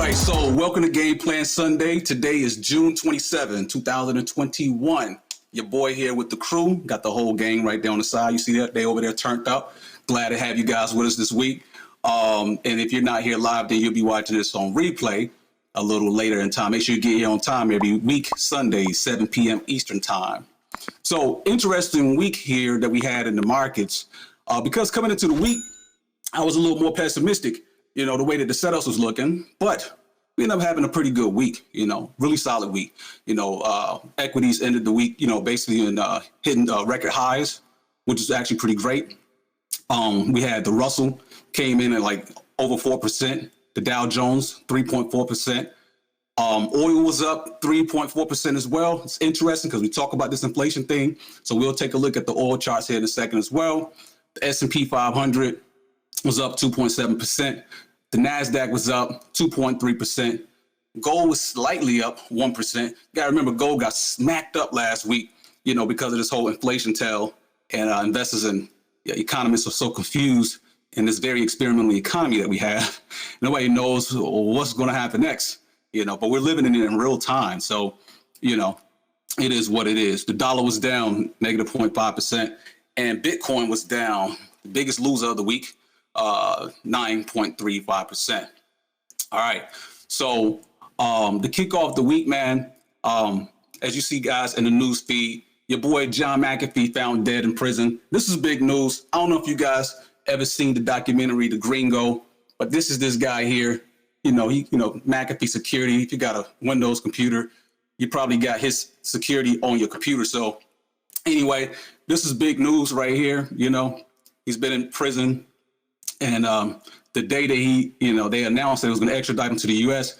right, so welcome to Game Plan Sunday. Today is June 27, 2021. Your boy here with the crew. Got the whole gang right there on the side. You see that? They over there turned up. Glad to have you guys with us this week. And if you're not here live, then you'll be watching this on replay a little later in time. Make sure you get here on time every week, Sunday, 7 p.m. Eastern time. So interesting week here that we had in the markets. Because coming into the week, I was a little more pessimistic, you know, the way that the setups was looking, but we ended up having a pretty good week, you know, really solid week. You know, equities ended the week, you know, basically in hitting record highs, which is actually pretty great. We had the Russell came in at like over 4%, the Dow Jones 3.4%. Oil was up 3.4% as well. It's interesting because we talk about this inflation thing. So we'll take a look at the oil charts here in a second as well. The S&P 500 was up 2.7%. The NASDAQ was up 2.3%. Gold was slightly up 1%. You got to remember, gold got smacked up last week, you know, because of this whole inflation tale. And investors and economists are so confused in this very experimental economy that we have. Nobody knows what's going to happen next, you know, but we're living in it in real time. So, you know, it is what it is. The dollar was down negative 0.5%, and Bitcoin was down, the biggest loser of the week, 9.35%. All right. So to kick off the week, man, as you see, guys, in the news feed, your boy John McAfee found dead in prison. This is big news. I don't know if you guys ever seen the documentary, The Gringo, but this is this guy here. You know, McAfee security. If you got a Windows computer, you probably got his security on your computer. So anyway, this is big news right here. You know, he's been in prison. And the day that he, you know, they announced that it was going to extradite him to the U.S.,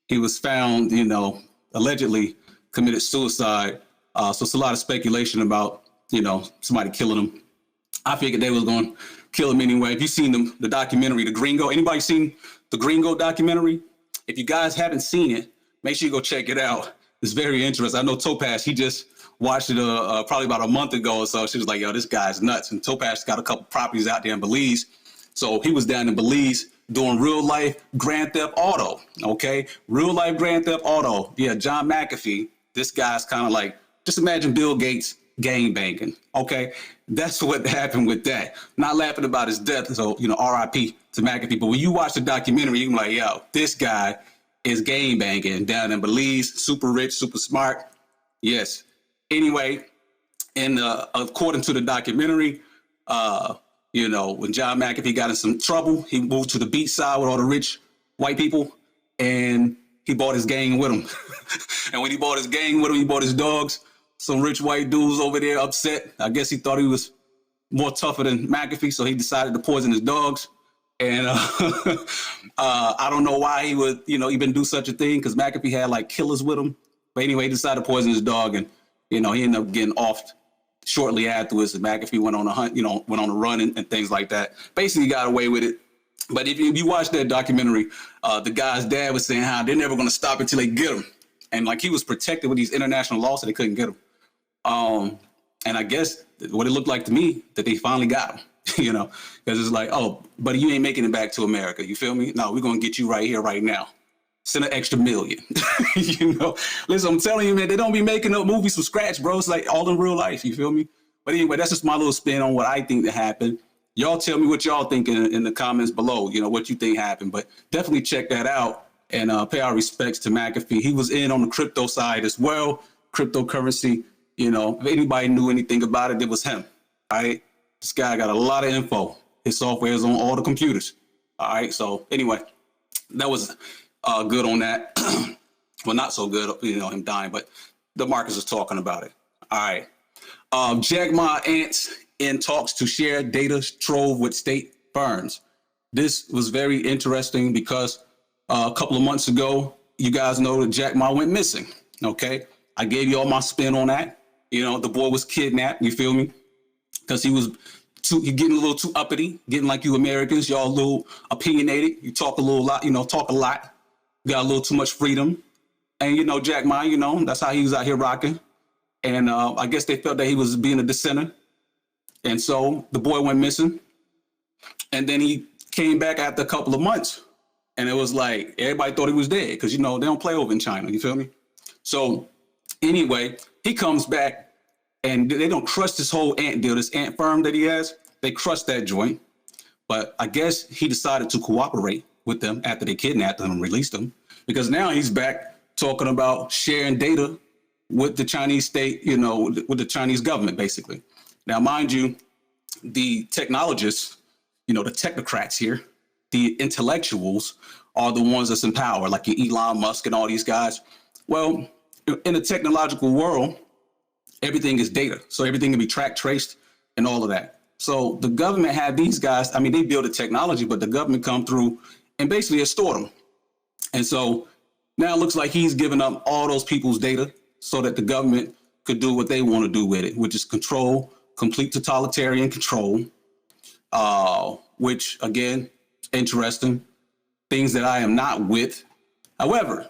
he was found, you know, allegedly committed suicide. So it's a lot of speculation about, you know, somebody killing him. I figured they was going to kill him anyway. If you've seen the documentary, The Gringo, anybody seen the Gringo documentary? If you guys haven't seen it, make sure you go check it out. It's very interesting. I know Topaz, he just watched it probably about a month ago or so. She was like, yo, this guy's nuts. And Topaz got a couple properties out there in Belize. So he was down in Belize doing real life Grand Theft Auto. Okay. Real life Grand Theft Auto. Yeah. John McAfee. This guy's kind of like, just imagine Bill Gates gang banging. Okay. That's what happened with that. Not laughing about his death. So, you know, RIP to McAfee. But when you watch the documentary, you're like, yo, this guy is gang banging down in Belize. Super rich, super smart. Yes. Anyway, and according to the documentary, you know, when John McAfee got in some trouble, he moved to the beach side with all the rich white people, and he brought his gang with him. And when he brought his gang with him, he brought his dogs. Some rich white dudes over there upset. I guess he thought he was more tougher than McAfee, so he decided to poison his dogs. And I don't know why he would, you know, even do such a thing, because McAfee had like killers with him. But anyway, he decided to poison his dog, and you know, he ended up getting off shortly afterwards. And McAfee went on a hunt, you know, went on a run and things like that. Basically got away with it. But if you watch that documentary, the guy's dad was saying how they're never going to stop until they get him. And like he was protected with these international laws, so they couldn't get him. And I guess what it looked like to me that they finally got him, you know, because it's like, oh, buddy, you ain't making it back to America. You feel me? No, we're going to get you right here, right now. Send an extra million. You know, listen, I'm telling you, man, they don't be making up movies from scratch, bro. It's like all in real life. You feel me? But anyway, that's just my little spin on what I think that happened. Y'all tell me what y'all think in the comments below, you know, what you think happened. But definitely check that out and pay our respects to McAfee. He was in on the crypto side as well, cryptocurrency. You know, if anybody knew anything about it, it was him. All right. This guy got a lot of info. His software is on all the computers. All right. So anyway, that was good on that. Well, not so good, you know, him dying, but the markets is talking about it. All right. Jackboyz ants in talks to share data trove with state firms. This was very interesting because a couple of months ago, you guys know that Jackboyz went missing. Okay. I gave you all my spin on that. You know, the boy was kidnapped. You feel me? Because he getting a little too uppity, getting like you Americans. Y'all a little opinionated. You talk a little lot, you know, talk a lot. Got a little too much freedom. And, you know, Jackboyz, you know, that's how he was out here rocking. And I guess they felt that he was being a dissenter. And so the boy went missing. And then he came back after a couple of months. And it was like, everybody thought he was dead because, they don't play over in China. You feel me? So anyway, he comes back and they don't crush this whole ant deal, this ant firm that he has. They crushed that joint. But I guess he decided to cooperate with them after they kidnapped him and released him, because now he's back talking about sharing data with the Chinese state, with the Chinese government, basically. Now, mind you, the technologists, the technocrats here, the intellectuals are the ones that's in power, like your Elon Musk and all these guys. Well, in the technological world, everything is data. So everything can be tracked, traced, and all of that. So the government had these guys, they build the technology, but the government come through and basically extort them. And so now it looks like he's giving up all those people's data so that the government could do what they want to do with it, which is control, complete totalitarian control, which, again, interesting, things that I am not with. However,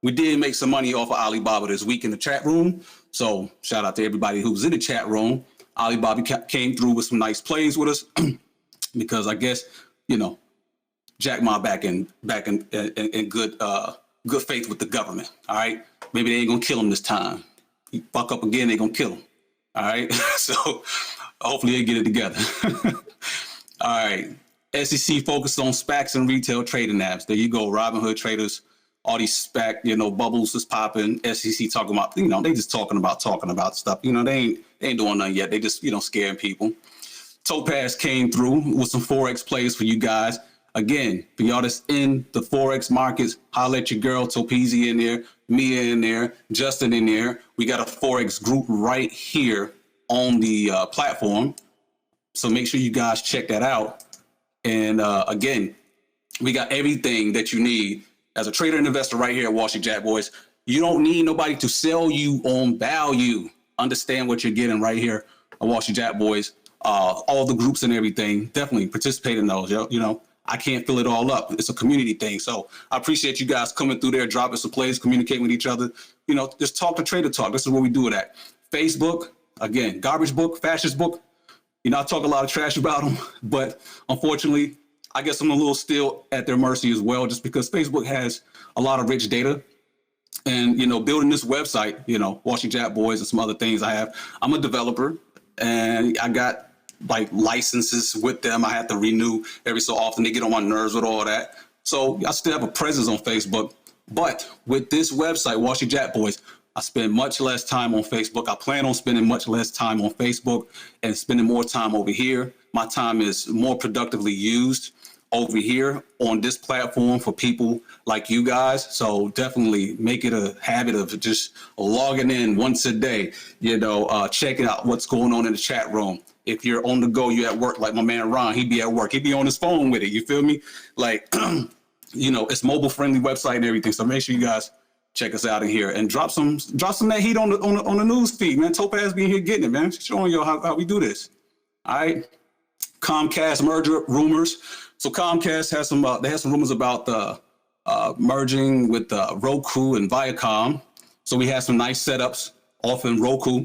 we did make some money off of Alibaba this week in the chat room. So shout out to everybody who was in the chat room. Alibaba came through with some nice plays with us because I guess, Jack Ma back in good faith with the government. All right. Maybe they ain't gonna kill him this time. He fuck up again, they gonna kill him. All right. So hopefully they get it together. All right. SEC focused on SPACs and retail trading apps. There you go. Robinhood traders, all these SPAC, bubbles is popping. SEC talking about, they just talking about stuff. They ain't doing nothing yet. They just, scaring people. Topaz came through with some Forex plays for you guys. Again, for y'all that's in the Forex markets, holla at your girl, Topezi in there, Mia in there, Justin in there. We got a Forex group right here on the platform. So make sure you guys check that out. And again, we got everything that you need as a trader and investor right here at Wall Street Jackboyz. You don't need nobody to sell you on value. Understand what you're getting right here at Wall Street Jackboyz. All the groups and everything, definitely participate in those. I can't fill it all up. It's a community thing. So I appreciate you guys coming through there, dropping some plays, communicating with each other. Just talk to trader talk. This is what we do it at. Facebook, again, garbage book, fascist book. I talk a lot of trash about them, but unfortunately, I guess I'm a little still at their mercy as well, just because Facebook has a lot of rich data. And, building this website, Wall Street Jackboyz and some other things I'm a developer, and I got licenses with them. I have to renew every so often. They get on my nerves with all that. So I still have a presence on Facebook. But with this website, Wall Street Jackboyz, I spend much less time on Facebook. I plan on spending much less time on Facebook and spending more time over here. My time is more productively used over here on this platform for people like you guys. So definitely make it a habit of just logging in once a day, checking out what's going on in the chat room. If you're on the go, you're at work, like my man Ron, he'd be at work. He'd be on his phone with it. You feel me? It's mobile friendly website and everything. So make sure you guys check us out in here and drop some that heat on the news feed, man. Topaz being here getting it, man. Showing you how we do this. All right. Comcast merger rumors. So Comcast has they have some rumors about the merging with Roku and Viacom. So we have some nice setups off in Roku.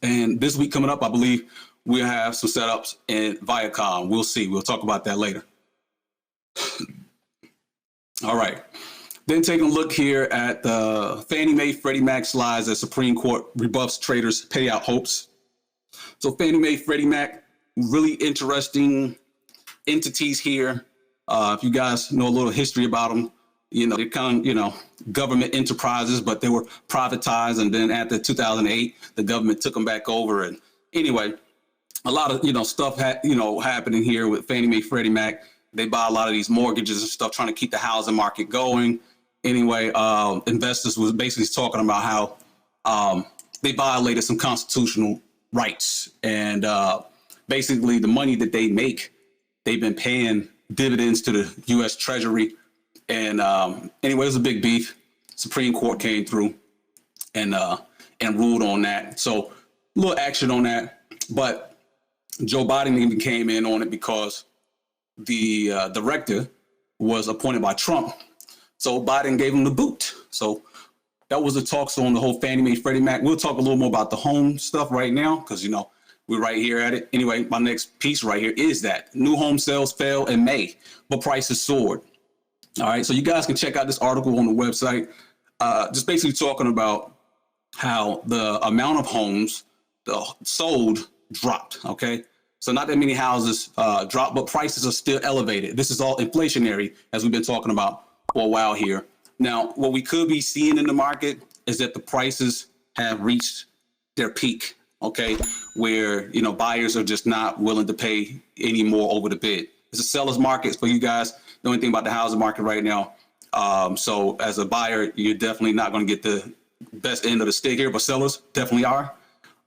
And this week coming up, I believe we'll have some setups in Viacom. We'll see. We'll talk about that later. All right. Then taking a look here at the Fannie Mae Freddie Mac slides as Supreme Court rebuffs traders' payout hopes. So Fannie Mae, Freddie Mac, really interesting entities here. If you guys know a little history about them, they're kind of, government enterprises, but they were privatized. And then after 2008, the government took them back over. And anyway, a lot of, stuff, happening here with Fannie Mae, Freddie Mac. They buy a lot of these mortgages and stuff, trying to keep the housing market going. Anyway, investors was basically talking about how they violated some constitutional rights. And basically the money that they make, they've been paying dividends to the U.S. Treasury. And anyway, it was a big beef. Supreme Court came through and ruled on that. So a little action on that. But Joe Biden even came in on it because the director was appointed by Trump. So Biden gave him the boot. So that was the talks on the whole Fannie Mae, Freddie Mac. We'll talk a little more about the home stuff right now because, we're right here at it. Anyway, my next piece right here is that new home sales fell in May, but prices soared. All right, so you guys can check out this article on the website, just basically talking about how the amount of homes sold dropped. Okay, so not that many houses dropped, but prices are still elevated. This is all inflationary, as we've been talking about for a while here. Now, what we could be seeing in the market is that the prices have reached their peak. Okay, where buyers are just not willing to pay any more over the bid. It's a seller's market for you guys. The only thing about the housing market right now. So as a buyer, you're definitely not going to get the best end of the stick here, but sellers definitely are.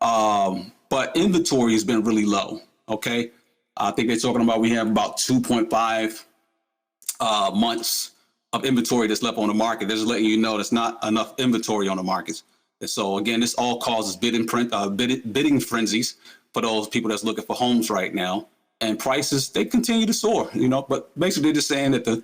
But inventory has been really low. Okay, I think they're talking about we have about 2.5 months of inventory that's left on the market. They're just letting you know there's not enough inventory on the markets. And so again, this all causes bidding frenzies for those people that's looking for homes right now. And prices, they continue to soar, but basically they're just saying that the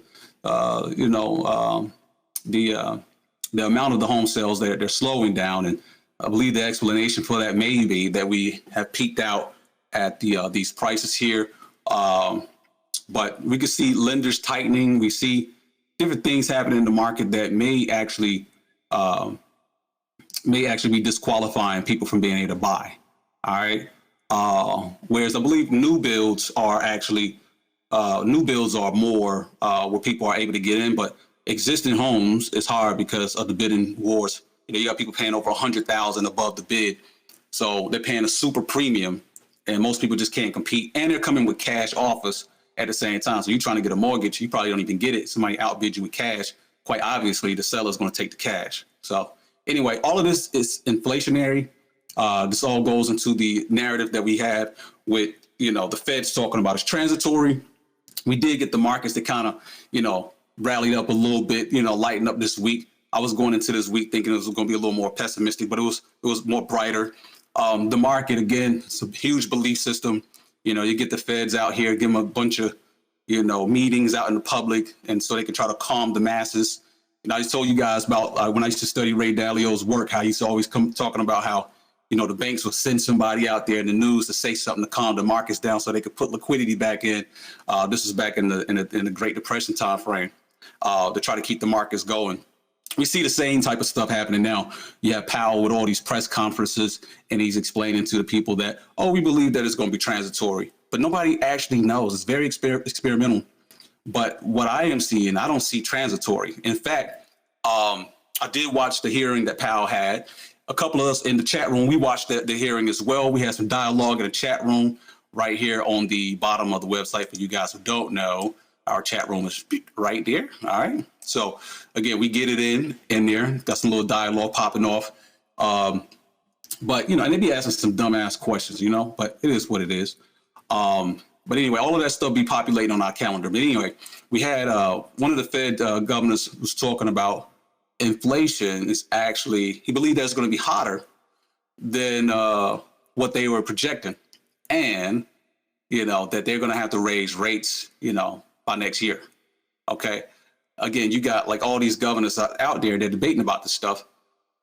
amount of the home sales, they're slowing down. And I believe the explanation for that may be that we have peaked out at these prices here. But we can see lenders tightening. We see different things happening in the market that may actually be disqualifying people from being able to buy. All right. Whereas I believe new builds are more where people are able to get in, but existing homes is hard because of the bidding wars. You got people paying over $100,000 above the bid, so they're paying a super premium, and most people just can't compete. And they're coming with cash offers at the same time. So you're trying to get a mortgage, you probably don't even get it. Somebody outbid you with cash. Quite obviously, the seller's going to take the cash. So anyway, all of this is inflationary. This all goes into the narrative that we have with, the Fed's talking about it's transitory. We did get the markets that kind of, rallied up a little bit, lighten up this week. I was going into this week thinking it was going to be a little more pessimistic, but it was more brighter. The market, again, it's a huge belief system. You get the Feds out here, give them a bunch of, meetings out in the public, and so they can try to calm the masses. I just told you guys about when I used to study Ray Dalio's work, how he's always talking about how, the banks will send somebody out there in the news to say something to calm the markets down so they could put liquidity back in. This is back in the Great Depression time frame to try to keep the markets going. We see the same type of stuff happening now. You have Powell with all these press conferences, and he's explaining to the people that, we believe that it's going to be transitory. But nobody actually knows. It's very experimental. But what I am seeing, I don't see transitory. In fact, I did watch the hearing that Powell had. A couple of us in the chat room, we watched the hearing as well. We had some dialogue in the chat room right here on the bottom of the website. For you guys who don't know, our chat room is right there. All right. So again, we get it in there. Got some little dialogue popping off. But, and they be asking some dumbass questions, but it is what it is. But anyway, all of that stuff be populating on our calendar. But anyway, we had one of the Fed governors was talking about inflation is actually, he believed that it's going to be hotter than what they were projecting. And, that they're going to have to raise rates, by next year. Okay. Again, you got like all these governors out there, they're debating about this stuff.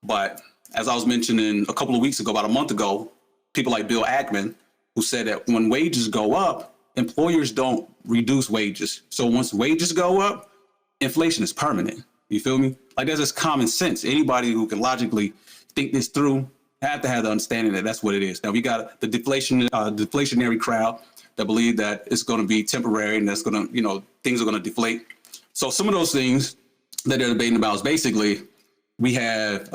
But as I was mentioning a couple of weeks ago, about a month ago, people like Bill Ackman, who said that when wages go up, employers don't reduce wages. So once wages go up, inflation is permanent. You feel me? Like that's just common sense. Anybody who can logically think this through have to have the understanding that that's what it is. Now we got the deflationary crowd that believe that it's going to be temporary and that's going to, things are going to deflate. So some of those things that they're debating about is basically we have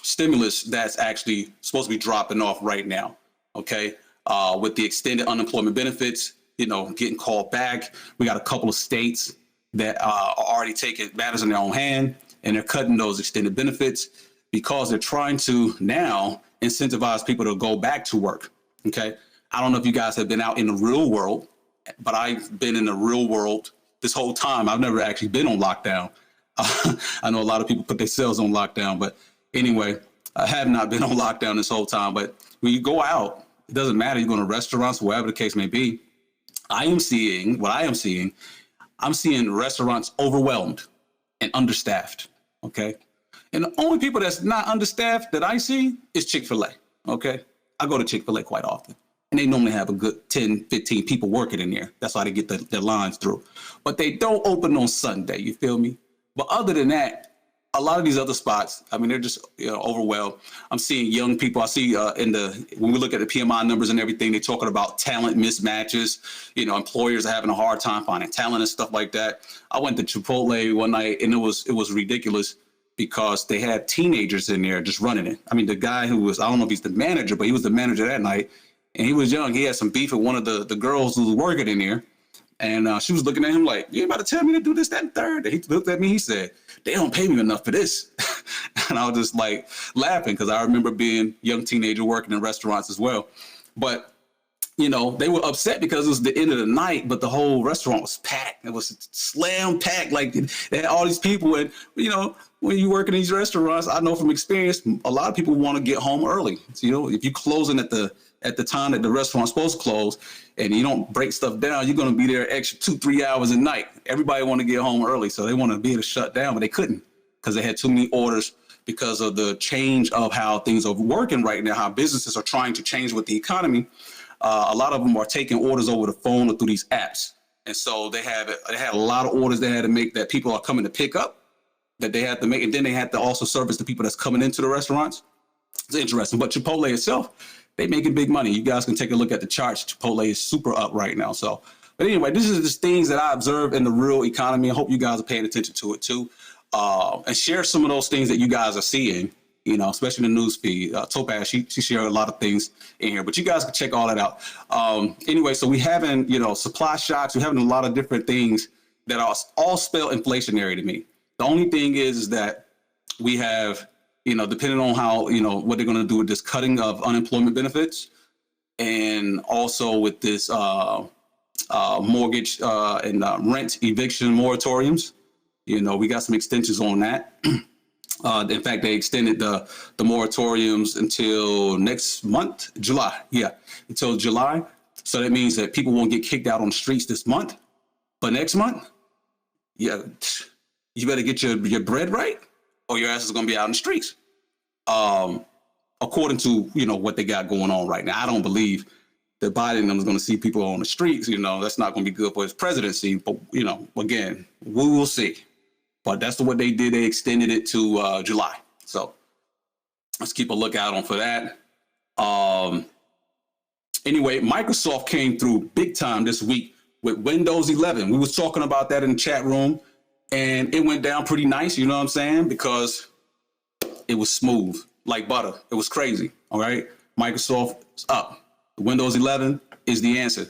stimulus that's actually supposed to be dropping off right now. Okay. With the extended unemployment benefits, getting called back. We got a couple of states that are already taking matters in their own hand, and they're cutting those extended benefits because they're trying to now incentivize people to go back to work. Okay. I don't know if you guys have been out in the real world, but I've been in the real world this whole time. I've never actually been on lockdown. I know a lot of people put themselves on lockdown, but anyway, I have not been on lockdown this whole time. But when you go out, it doesn't matter. You're going to restaurants, wherever the case may be. I'm seeing restaurants overwhelmed and understaffed. Okay. And the only people that's not understaffed that I see is Chick-fil-A. Okay. I go to Chick-fil-A quite often. and they normally have a good 10, 15 people working in there. That's why they get their lines through. But they don't open on Sunday, you feel me? But other than that, a lot of these other spots, I mean, they're just overwhelmed. I'm seeing young people. I see when we look at the PMI numbers and everything, they're talking about talent mismatches. Employers are having a hard time finding talent and stuff like that. I went to Chipotle one night, and it was ridiculous because they had teenagers in there just running it. I mean, the guy who was, I don't know if he's the manager, but he was the manager that night, and he was young. He had some beef with one of the girls who was working in there. And she was looking at him like, you ain't about to tell me to do this, that, and third. And he looked at me, he said, they don't pay me enough for this. And I was just like laughing because I remember being a young teenager working in restaurants as well. But, they were upset because it was the end of the night, but the whole restaurant was packed. It was slam packed. Like they had all these people. And, when you work in these restaurants, I know from experience, a lot of people want to get home early. So, if you're closing at the time that the restaurant's supposed to close and you don't break stuff down, you're going to be there extra 2-3 hours a night. Everybody want to get home early. So they want to be able to shut down, but they couldn't because they had too many orders because of the change of how things are working right now, how businesses are trying to change with the economy. A lot of them are taking orders over the phone or through these apps. And so they had a lot of orders they had to make that people are coming to pick up that they had to make. And then they had to also service the people that's coming into the restaurants. It's interesting. But Chipotle itself, they making big money. You guys can take a look at the charts. Chipotle is super up right now. So, but anyway, this is just things that I observe in the real economy. I hope you guys are paying attention to it too. And share some of those things that you guys are seeing, especially in the news feed. Topaz, she shared a lot of things in here, but you guys can check all that out. Anyway, so we having, supply shocks. We're having a lot of different things that are all spell inflationary to me. The only thing is that we have, depending on how, what they're going to do with this cutting of unemployment benefits and also with this mortgage and rent eviction moratoriums, we got some extensions on that. In fact, they extended the moratoriums until next month, July. Yeah, until July. So that means that people won't get kicked out on the streets this month. But next month, yeah, you better get your bread right or your ass is going to be out in the streets. According to, what they got going on right now. I don't believe that Biden is going to see people on the streets. That's not going to be good for his presidency. But, again, we will see. But that's what they did. They extended it to July. So let's keep a lookout on for that. Anyway, Microsoft came through big time this week with Windows 11. We was talking about that in the chat room. And it went down pretty nice, you know what I'm saying? Because it was smooth, like butter. It was crazy, all right? Microsoft's up. Windows 11 is the answer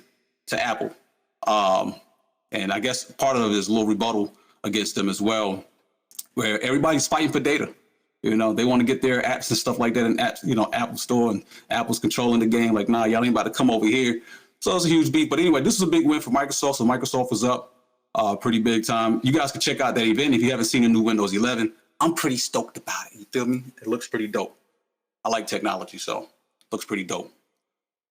to Apple. And I guess part of it is a little rebuttal against them as well, where everybody's fighting for data. They want to get their apps and stuff like that in apps, Apple Store, and Apple's controlling the game. Like, nah, y'all ain't about to come over here. So it's a huge beef. But anyway, this is a big win for Microsoft. So Microsoft was up. Pretty big time. You guys can check out that event if you haven't seen the new Windows 11. I'm pretty stoked about it. You feel me? It looks pretty dope. I like technology, so it looks pretty dope.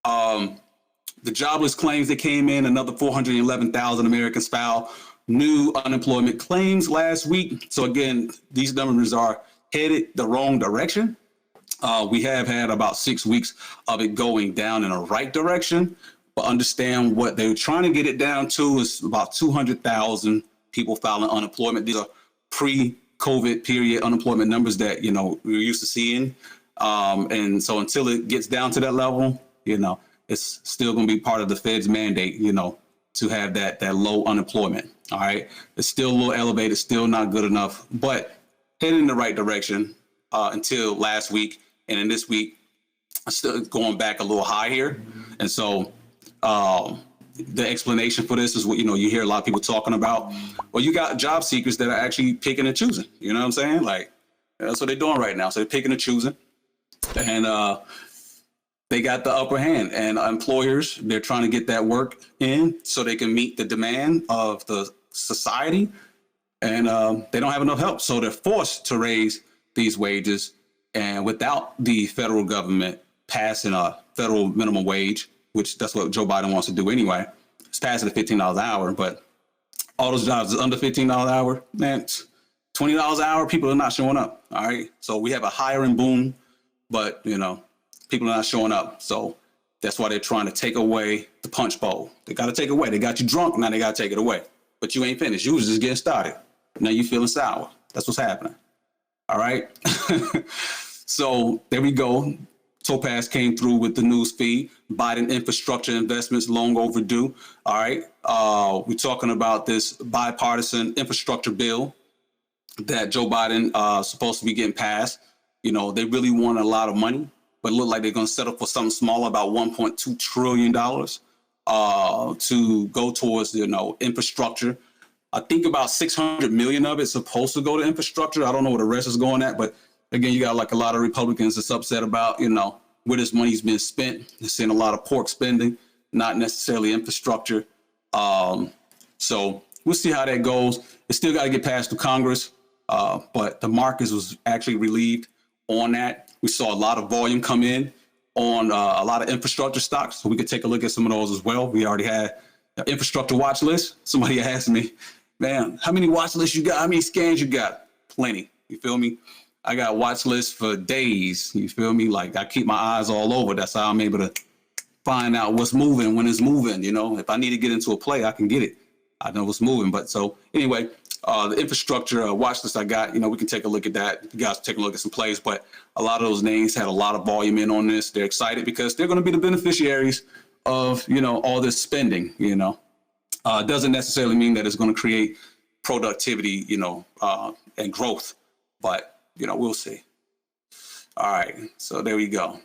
The jobless claims that came in, another 411,000 Americans filed new unemployment claims last week. So again, these numbers are headed the wrong direction. We have had about 6 weeks of it going down in a right direction. But understand what they're trying to get it down to is about 200,000 people filing unemployment. These are pre-COVID period unemployment numbers that, we're used to seeing. And so until it gets down to that level, it's still going to be part of the Fed's mandate, to have that low unemployment. All right. It's still a little elevated, still not good enough, but heading in the right direction until last week. And in this week, still going back a little high here. And so, the explanation for this is what, you hear a lot of people talking about. Well, you got job seekers that are actually picking and choosing. You know what I'm saying? Like, that's what they're doing right now. So they're picking and choosing. And they got the upper hand. And employers, they're trying to get that work in so they can meet the demand of the society. And they don't have enough help. So they're forced to raise these wages. And without the federal government passing a federal minimum wage, which that's what Joe Biden wants to do anyway. It's passing at $15 an hour, but all those jobs is under $15 an hour, man, $20 an hour, people are not showing up, all right? So we have a hiring boom, but, people are not showing up. So That's why they're trying to take away the punch bowl. They got to take it away. They got you drunk. Now they got to take it away. But you ain't finished. You was just getting started. Now you feeling sour. That's what's happening. All right. So there we go. Topaz came through with the news feed. Biden infrastructure investments long overdue. All right. We're talking about this bipartisan infrastructure bill that Joe Biden supposed to be getting passed. You know, they really want a lot of money, but it look like they're going to settle for something small, about $1.2 trillion to go towards, you know, infrastructure. I think about 600 million of it's supposed to go to infrastructure. I don't know where the rest is going at, but again, you got like a lot of Republicans that's upset about, you know, where this money's been spent. They're seeing a lot of pork spending, not necessarily infrastructure. So we'll see how that goes. It still got to get passed through Congress, but the markets was actually relieved on that. We saw a lot of volume come in on a lot of infrastructure stocks, so we could take a look at some of those as well. We already had an infrastructure watch list. Somebody asked me, man, how many watch lists you got? How many scans you got? Plenty. You feel me? I got watch lists for days. You feel me? Like I keep my eyes all over. That's how I'm able to find out what's moving when it's moving. You know, if I need to get into a play, I can get it. I know what's moving. But so anyway, the infrastructure watch list I got, you know, we can take a look at that. You guys take a look at some plays, but a lot of those names had a lot of volume in on this. They're excited because they're going to be the beneficiaries of, you know, all this spending, you know. It doesn't necessarily mean that it's going to create productivity, you know, and growth, but, you know, we'll see. All right. So there we go.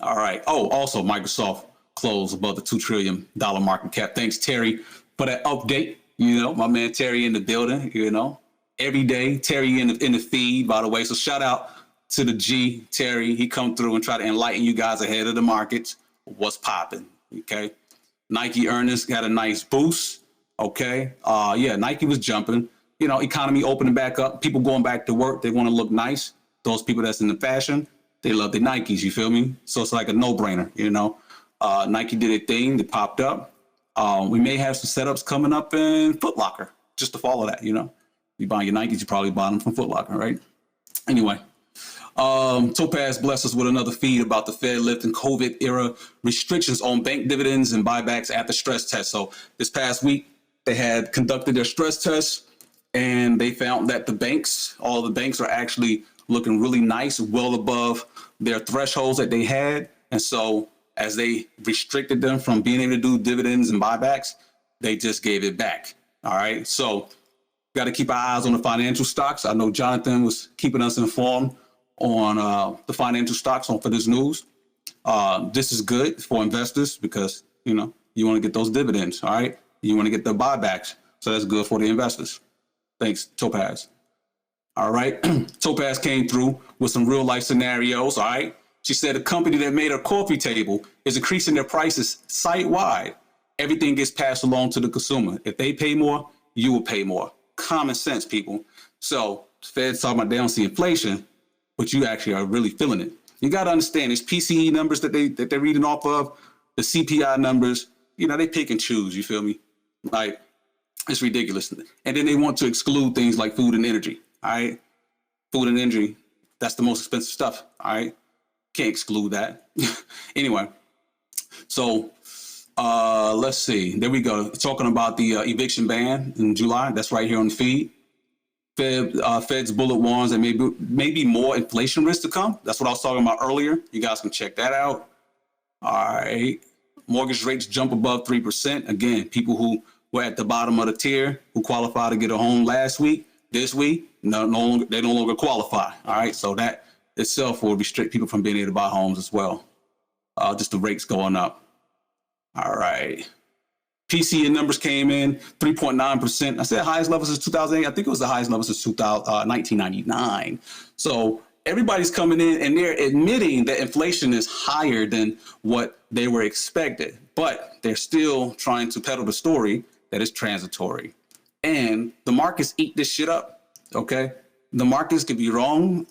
All right. Oh, also Microsoft closed above the $2 trillion market cap. Thanks, Terry, for that update. You know, my man Terry in the building, you know, every day. Terry in the feed, by the way. So shout out to the G, Terry. He come through and try to enlighten you guys ahead of the markets. What's popping? Okay. Nike earnings got a nice boost. Okay. Yeah, Nike was jumping. You know, economy opening back up. People going back to work. They want to look nice. Those people that's in the fashion, they love the Nikes. You feel me? So it's like a no-brainer, you know. Nike did a thing. They popped up. We may have some setups coming up in Foot Locker just to follow that, you know. You buy your Nikes, you probably buy them from Foot Locker, right? Anyway, Topaz blessed us with another feed about the Fed lifting COVID era restrictions on bank dividends and buybacks after stress tests. So this past week, they had conducted their stress tests and they found that the banks, all the banks are actually looking really nice, well above their thresholds that they had. And so as they restricted them from being able to do dividends and buybacks, they just gave it back. All right. So got to keep our eyes on the financial stocks. I know Jonathan was keeping us informed on the financial stocks for this news. This is good for investors because, you know, you want to get those dividends. All right. You want to get the buybacks. So that's good for the investors. Thanks, Topaz. All right. Topaz came through with some real life scenarios. All right. She said a company that made a coffee table is increasing their prices site-wide. Everything gets passed along to the consumer. If they pay more, you will pay more. Common sense, people. So the Fed's talking about they don't see inflation, but you actually are really feeling it. You got to understand these PCE numbers that they're reading off of, the CPI numbers, you know, they pick and choose. You feel me? Like, it's ridiculous. And then they want to exclude things like food and energy. All right. Food and energy, that's the most expensive stuff. All right. Can't exclude that. Anyway, so let's see. There we go. Talking about the eviction ban in July. That's right here on the feed. Fed's bullet warns that maybe more inflation risk to come. That's what I was talking about earlier. You guys can check that out. All right. Mortgage rates jump above 3%. Again, people who were at the bottom of the tier who qualified to get a home last week, this week, they no longer qualify. All right. So that itself will restrict people from being able to buy homes as well. Just the rates going up. All right. PCE numbers came in 3.9%. I said highest level since 2008. I think it was the highest level since 1999. So everybody's coming in and they're admitting that inflation is higher than what they were expected, but they're still trying to peddle the story that it's transitory. And the markets eat this shit up. Okay. The markets could be wrong.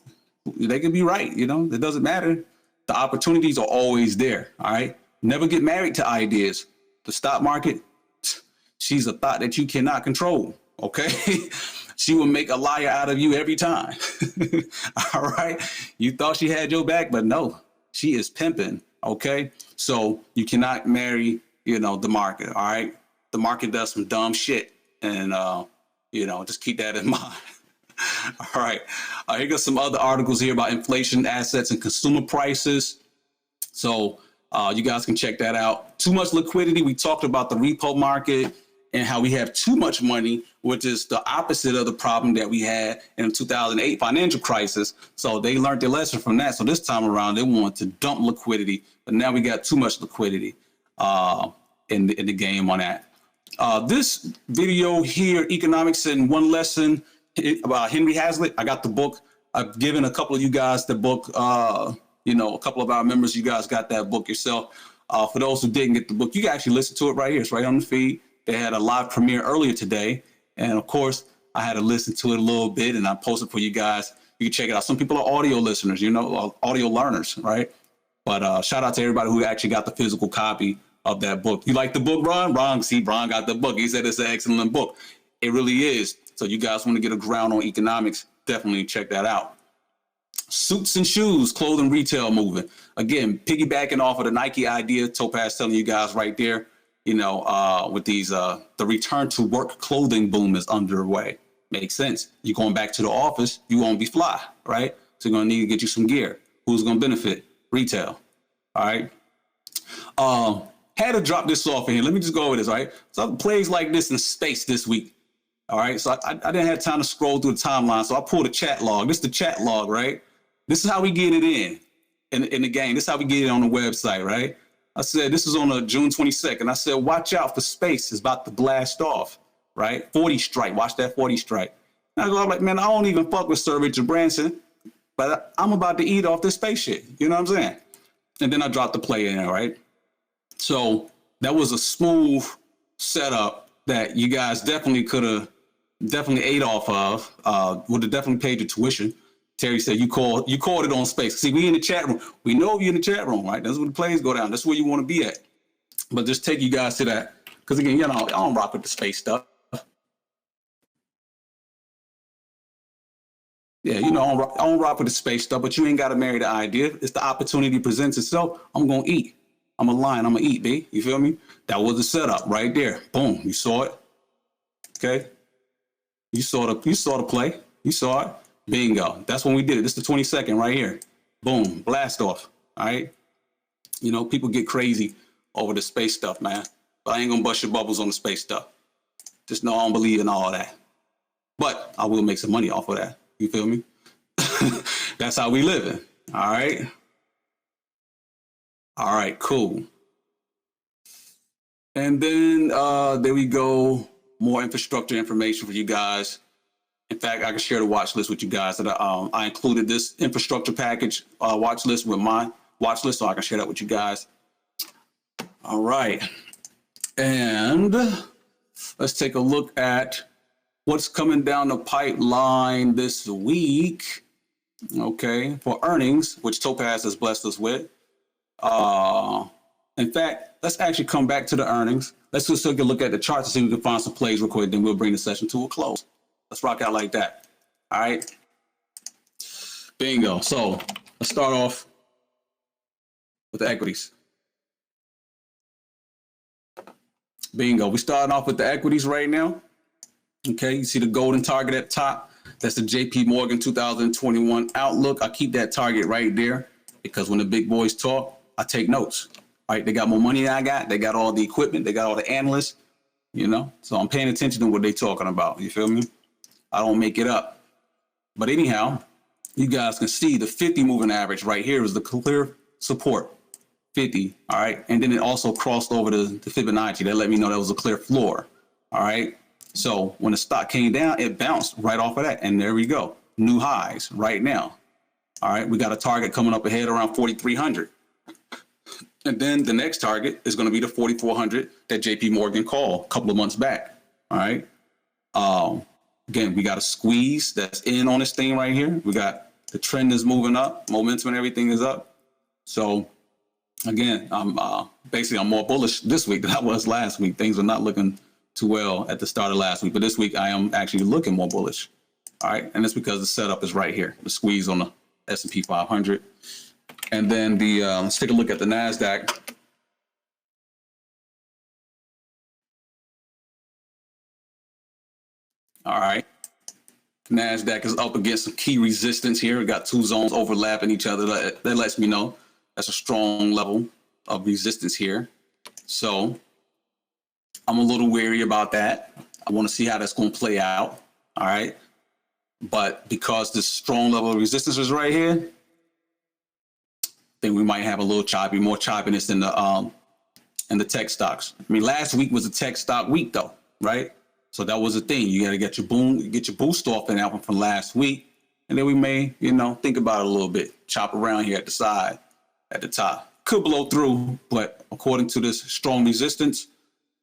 They could be right. You know, it doesn't matter. The opportunities are always there. All right. Never get married to ideas. The stock market, she's a thought that you cannot control. Okay. She will make a liar out of you every time. All right. You thought she had your back, but no, she is pimping. Okay, so you cannot marry, you know, the market. All right, the market does some dumb shit, and you know, just keep that in mind. All right, here got some other articles here about inflation, assets, and consumer prices. So you guys can check that out. Too much liquidity. We talked about the repo market and how we have too much money, which is the opposite of the problem that we had in the 2008 financial crisis. So they learned their lesson from that. So this time around, they want to dump liquidity, but now we got too much liquidity in the game on that. This video here, Economics in One Lesson, about Henry Hazlitt. I got the book. I've given a couple of you guys the book. You know, a couple of our members, you guys got that book yourself. For those who didn't get the book, you can actually listen to it right here. It's right on the feed. They had a live premiere earlier today. And of course, I had to listen to it a little bit and I posted for you guys. You can check it out. Some people are audio listeners, you know, audio learners, right? But shout out to everybody who actually got the physical copy of that book. You like the book, Ron? Ron got the book. He said it's an excellent book. It really is. So you guys want to get a ground on economics, definitely check that out. Suits and shoes, clothing retail movement. Again, piggybacking off of the Nike idea, Topaz telling you guys right there, you know, with these, the return to work clothing boom is underway. Makes sense. You're going back to the office, you won't be fly, right? So you're going to need to get you some gear. Who's going to benefit? Retail. All right. Had to drop this off in here. Let me just go over this, right? So plays like this in space this week. All right. So I didn't have time to scroll through the timeline. So I pulled a chat log. This is the chat log, right? This is how we get it in the game. This is how we get it on the website, right? I said, this is on June 22nd. I said, watch out for space. It's about to blast off, right? 40 strike. Watch that 40 strike. And I go, I'm like, man, I don't even fuck with Sir Richard Branson, but I'm about to eat off this space shit. You know what I'm saying? And then I dropped the play in there, right? So that was a smooth setup that you guys definitely could have ate off of. Would have definitely paid your tuition. Terry said you called it on space. See, we in the chat room. We know you're in the chat room, right? That's where the plays go down. That's where you want to be at. But just take you guys to that. Because again, you know, I don't rock with the space stuff. Yeah, you know, I don't rock with the space stuff, but you ain't got to marry the idea. It's the opportunity presents itself. I'm going to eat. I'm a lion. I'm going to eat, B. You feel me? That was the setup right there. Boom. You saw it. Okay. You saw the play. You saw it. Bingo. That's when we did it. This is the 22nd right here. Boom. Blast off. All right. You know, people get crazy over the space stuff, man. But I ain't going to bust your bubbles on the space stuff. Just know I don't believe in all of that. But I will make some money off of that. You feel me? That's how we living. All right. All right, cool. And then there we go. More infrastructure information for you guys. In fact, I can share the watch list with you guys. That I included this infrastructure package watch list with my watch list, so I can share that with you guys. All right. And let's take a look at what's coming down the pipeline this week. Okay, for earnings, which Topaz has blessed us with. In fact, let's actually come back to the earnings. Let's just take a look at the charts to see if we can find some plays real quick. Then we'll bring the session to a close. Let's rock out like that. All right. Bingo. So let's start off with the equities. Bingo. We're starting off with the equities right now. Okay. You see the golden target at the top. That's the JP Morgan 2021 outlook. I keep that target right there because when the big boys talk, I take notes. All right. They got more money than I got. They got all the equipment. They got all the analysts, you know, so I'm paying attention to what they're talking about. You feel me? I don't make it up. But anyhow, you guys can see the 50 moving average right here is the clear support, 50. All right. And then it also crossed over to the Fibonacci. That let me know that was a clear floor. All right. So when the stock came down, it bounced right off of that. And there we go. New highs right now. All right. We got a target coming up ahead around 4,300. And then the next target is going to be the 4,400 that JP Morgan called a couple of months back. All right. Again, we got a squeeze that's in on this thing right here. We got the trend is moving up, momentum and everything is up. So again, I'm more bullish this week than I was last week. Things were not looking too well at the start of last week, but this week I am actually looking more bullish. All right, and that's because the setup is right here, the squeeze on the S&P 500. And then the let's take a look at the NASDAQ. All right. NASDAQ is up against some key resistance here. We got two zones overlapping each other. That lets me know that's a strong level of resistance here. So I'm a little wary about that. I want to see how that's going to play out. All right. But because this strong level of resistance is right here, I think we might have a little more choppiness in the tech stocks. I mean, last week was a tech stock week though, right? So that was the thing. You got to get your boost off in that one from last week. And then we may, think about it a little bit, chop around here at the side, at the top. Could blow through, but according to this strong resistance,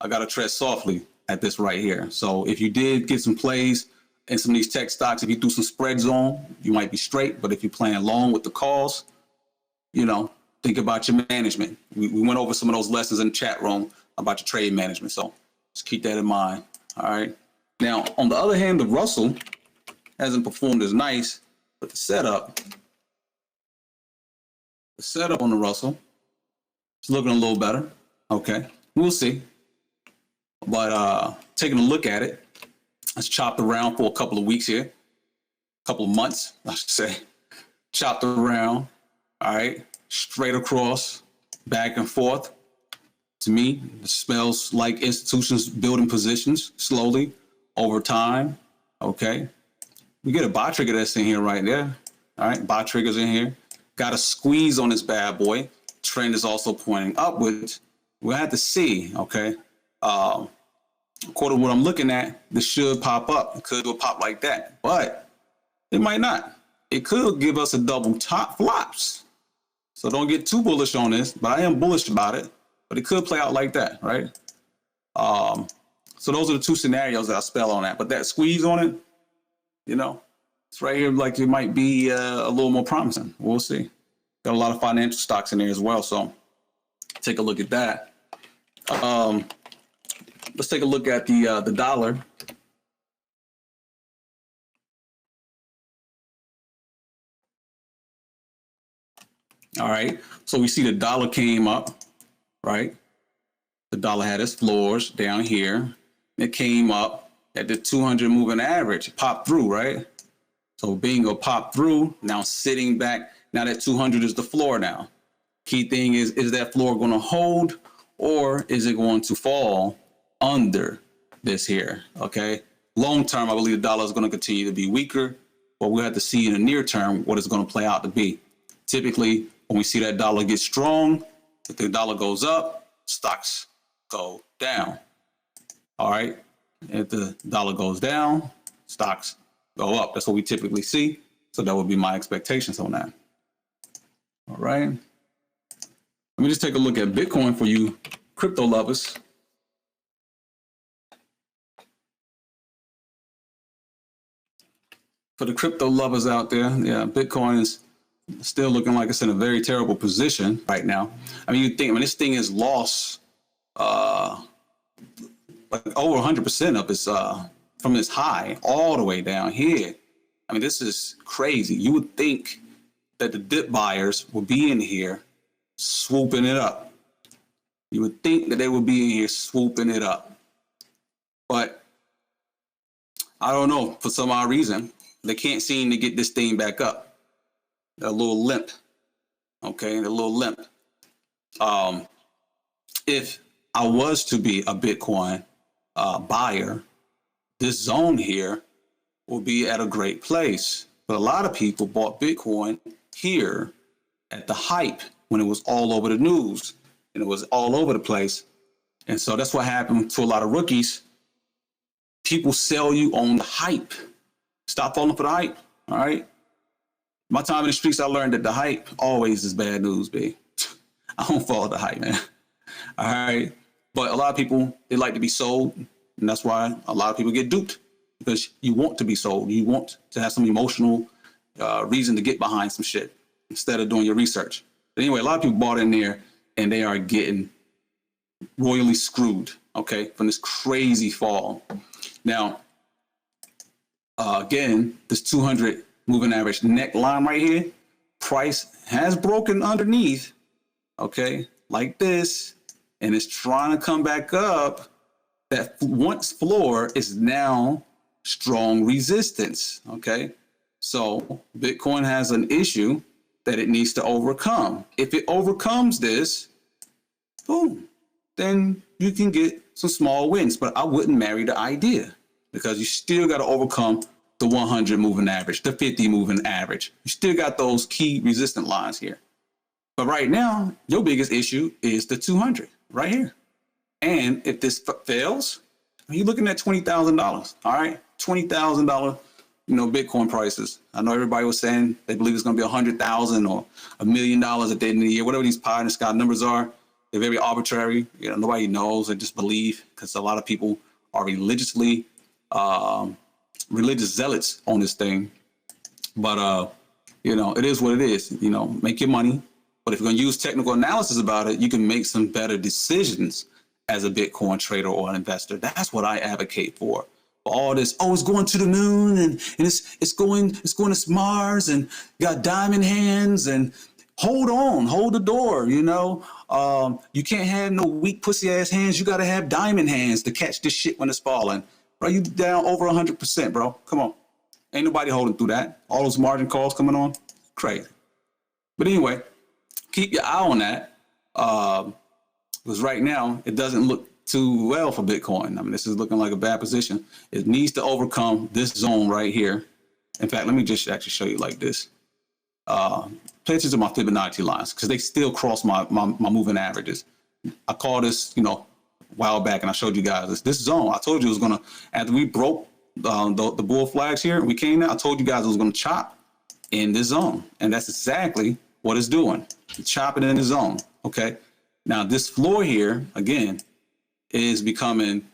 I got to tread softly at this right here. So if you did get some plays in some of these tech stocks, if you do some spreads on, you might be straight. But if you're playing along with the calls, think about your management. We went over some of those lessons in the chat room about your trade management. So just keep that in mind. All right. Now, on the other hand, the Russell hasn't performed as nice, but the setup on the Russell is looking a little better. Okay. We'll see. But taking a look at it, it's chopped around for a couple of weeks here, a couple of months, I should say. Chopped around. All right. Straight across, back and forth. To me, it smells like institutions building positions slowly over time. Okay. We get a buy trigger that's in here right there. All right. Buy triggers in here. Got a squeeze on this bad boy. Trend is also pointing upwards. We'll have to see. Okay. According to what I'm looking at, this should pop up. It could go pop like that, but it might not. It could give us a double top flops. So don't get too bullish on this, but I am bullish about it. But it could play out like that, right? So those are the two scenarios that I spell on that. But that squeeze on it, it's right here like it might be a little more promising. We'll see. Got a lot of financial stocks in there as well. So take a look at that. Let's take a look at the dollar. All right. So we see the dollar came up. Right? The dollar had its floors down here. It came up at the 200 moving average. It popped through, right? So bingo, popped through. Now sitting back. Now that 200 is the floor now. Key thing is that floor going to hold or is it going to fall under this here? Okay. Long term, I believe the dollar is going to continue to be weaker, but we'll have to see in the near term what it's going to play out to be. Typically, when we see that dollar get strong, if the dollar goes up, stocks go down. All right. If the dollar goes down, stocks go up. That's what we typically see. So that would be my expectations on that. All right. Let me just take a look at Bitcoin for you crypto lovers. For the crypto lovers out there, yeah, Bitcoin is still looking like it's in a very terrible position right now. I mean, this thing has lost like over 100% of its from its high all the way down here. I mean, this is crazy. You would think that the dip buyers would be in here swooping it up. You would think that they would be in here swooping it up. But I don't know, for some odd reason, they can't seem to get this thing back up. A little limp. Okay, a little limp. If I was to be a Bitcoin buyer, this zone here will be at a great place. But a lot of people bought Bitcoin here at the hype when it was all over the news and it was all over the place. And so that's what happened to a lot of rookies. People sell you on the hype. Stop falling for the hype. All right. My time in the streets, I learned that the hype always is bad news, babe. I don't follow the hype, man. All right. But a lot of people, they like to be sold. And that's why a lot of people get duped, because you want to be sold. You want to have some emotional reason to get behind some shit instead of doing your research. But anyway, a lot of people bought in there and they are getting royally screwed, okay, from this crazy fall. Now, again, this 200 moving average neckline right here, price has broken underneath, okay, like this, and it's trying to come back up, that once floor is now strong resistance, okay? So Bitcoin has an issue that it needs to overcome. If it overcomes this, boom, then you can get some small wins. But I wouldn't marry the idea, because you still got to overcome the 100 moving average, the 50 moving average. You still got those key resistant lines here. But right now, your biggest issue is the 200 right here. And if this fails, you're looking at $20,000. All right, $20,000, Bitcoin prices. I know everybody was saying they believe it's going to be 100,000 or $1 million at the end of the year. Whatever these pie in the sky numbers are, they're very arbitrary. Nobody knows. They just believe, because a lot of people are religious zealots on this thing. But it is what it is. Make your money. But if you're going to use technical analysis about it, you can make some better decisions as a Bitcoin trader or an investor. That's what I advocate for. All this, it's going to the moon and it's going to Mars, and you got diamond hands, and hold the door, you can't have no weak pussy ass hands. You got to have diamond hands to catch this shit when it's falling. Bro, you down over 100%, bro. Come on. Ain't nobody holding through that. All those margin calls coming on, crazy. But anyway, keep your eye on that, because right now it doesn't look too well for Bitcoin. I mean, this is looking like a bad position. It needs to overcome this zone right here. In fact, let me just actually show you like this. Pay attention to my Fibonacci lines, because they still cross my moving averages. I call this, a while back, and I showed you guys this zone. I told you it was going to, after we broke the bull flags here, we came out, I told you guys it was going to chop in this zone. And that's exactly what it's doing. It's chopping in the zone. Okay. Now this floor here, again, is becoming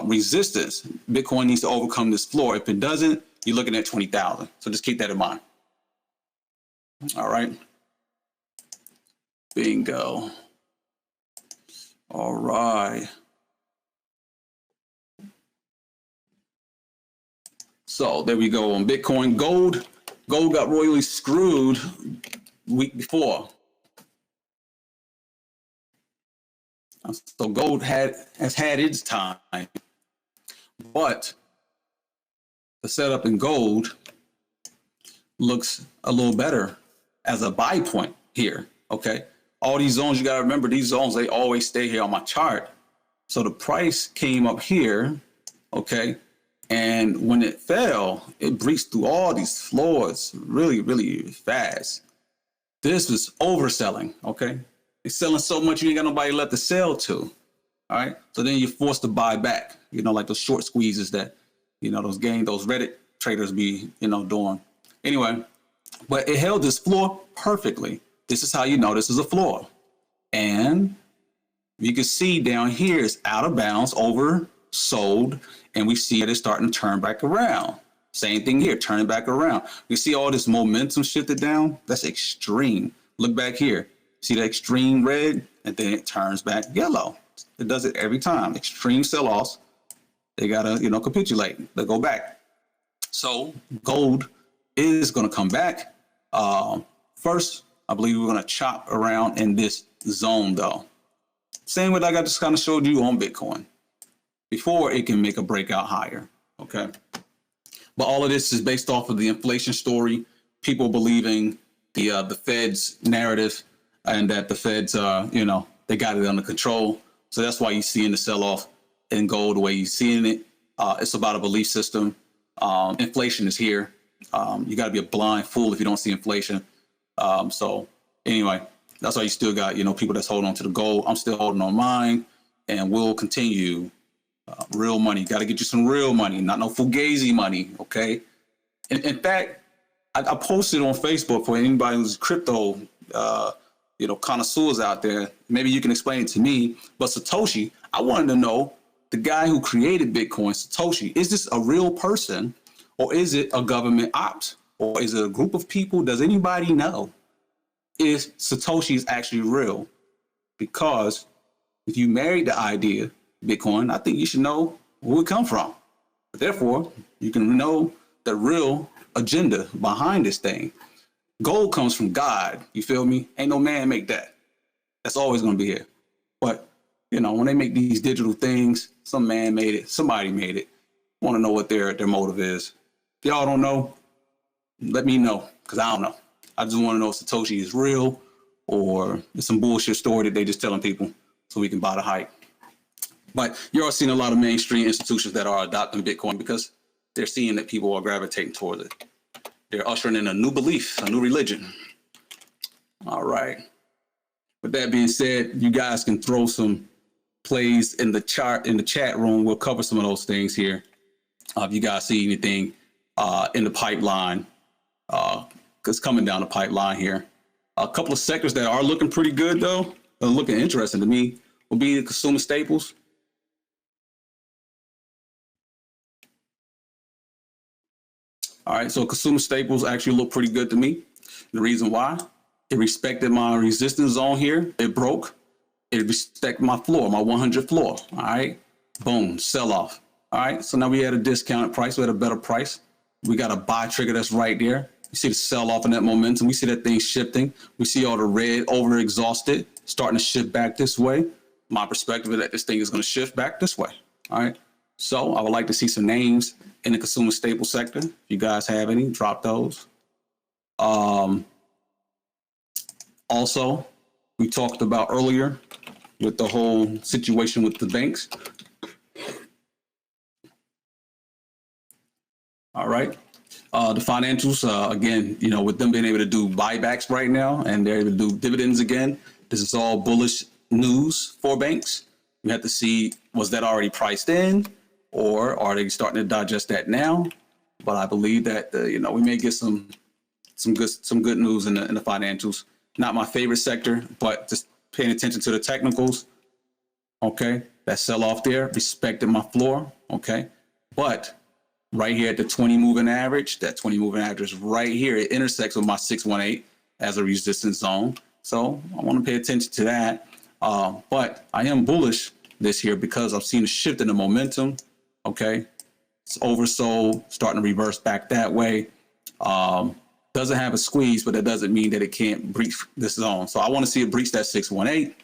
resistance. Bitcoin needs to overcome this floor. If it doesn't, you're looking at 20,000. So just keep that in mind. All right. Bingo. All right. So there we go on Bitcoin. Gold got royally screwed week before. So gold has had its time, but the setup in gold looks a little better as a buy point here. Okay. All these zones, you got to remember, these zones, they always stay here on my chart. So the price came up here. Okay. And when it fell, it breached through all these floors really, really fast. This was overselling. Okay. They're selling so much, you ain't got nobody left to sell to. All right. So then you're forced to buy back, like those short squeezes that, those Reddit traders be, doing. Anyway, but it held this floor perfectly. This is how you know this is a floor. And you can see down here it's out of bounds, oversold, and we see it is starting to turn back around. Same thing here, turning back around. We see all this momentum shifted down. That's extreme. Look back here. See that extreme red, and then it turns back yellow. It does it every time. Extreme sell-offs. They gotta, capitulate. They go back. So gold is gonna come back. First, I believe we're gonna chop around in this zone, though. Same way like I just kind of showed you on Bitcoin. Before it can make a breakout higher. Okay. But all of this is based off of the inflation story. People believing the Fed's narrative, and that the Feds, they got it under control. So that's why you're seeing the sell-off in gold the way you're seeing it. It's about a belief system. Inflation is here. You got to be a blind fool if you don't see inflation. So anyway, that's why you still got, people that's holding on to the gold. I'm still holding on mine, and we'll continue. Real money. Got to get you some real money, not no fugazi money. Okay. In fact, I posted on Facebook for anybody who's crypto, connoisseurs out there. Maybe you can explain it to me. But Satoshi, I wanted to know, the guy who created Bitcoin, Satoshi, is this a real person, or is it a government opt, or is it a group of people? Does anybody know if Satoshi is actually real? Because if you married the idea, Bitcoin, I think you should know where it come from. Therefore, you can know the real agenda behind this thing. Gold comes from God. You feel me? Ain't no man make that. That's always going to be here. But, you know, when they make these digital things, some man made it. Somebody made it. Want to know what their motive is. If y'all don't know, let me know, because I don't know. I just want to know if Satoshi is real or it's some bullshit story that they just telling people so we can buy the hype. But you're all seeing a lot of mainstream institutions that are adopting Bitcoin because they're seeing that people are gravitating towards it. They're ushering in a new belief, a new religion. All right. With that being said, you guys can throw some plays in the chat room. We'll cover some of those things here. If you guys see anything in the pipeline, it's coming down the pipeline here. A couple of sectors that are looking pretty good, though, looking interesting to me, will be the consumer staples. All right, so consumer staples actually look pretty good to me. The reason why, it respected my resistance zone here. It broke. It respected my floor, my 100 floor. All right, boom, sell off. All right, so now we had a discounted price. We had a better price. We got a buy trigger that's right there. You see the sell off in that momentum. We see that thing shifting. We see all the red over exhausted starting to shift back this way. My perspective is that this thing is going to shift back this way. All right. So I would like to see some names in the consumer staple sector. If you guys have any, drop those. Also, we talked about earlier with the whole situation with the banks. All right. The financials, again, you know, with them being able to do buybacks right now and they're able to do dividends again, this is all bullish news for banks. We have to see, was that already priced in or are they starting to digest that now? But I believe that, you know, we may get some good news in the financials. Not my favorite sector, but just paying attention to the technicals. Okay. That sell off there, respected my floor. Okay. But right here at the 20 moving average, that 20 moving average is right here. It intersects with my 618 as a resistance zone. So I want to pay attention to that. But I am bullish this here because I've seen a shift in the momentum. Okay. It's oversold, starting to reverse back that way. Doesn't have a squeeze, but that doesn't mean that it can't breach this zone. So I want to see it breach that 618.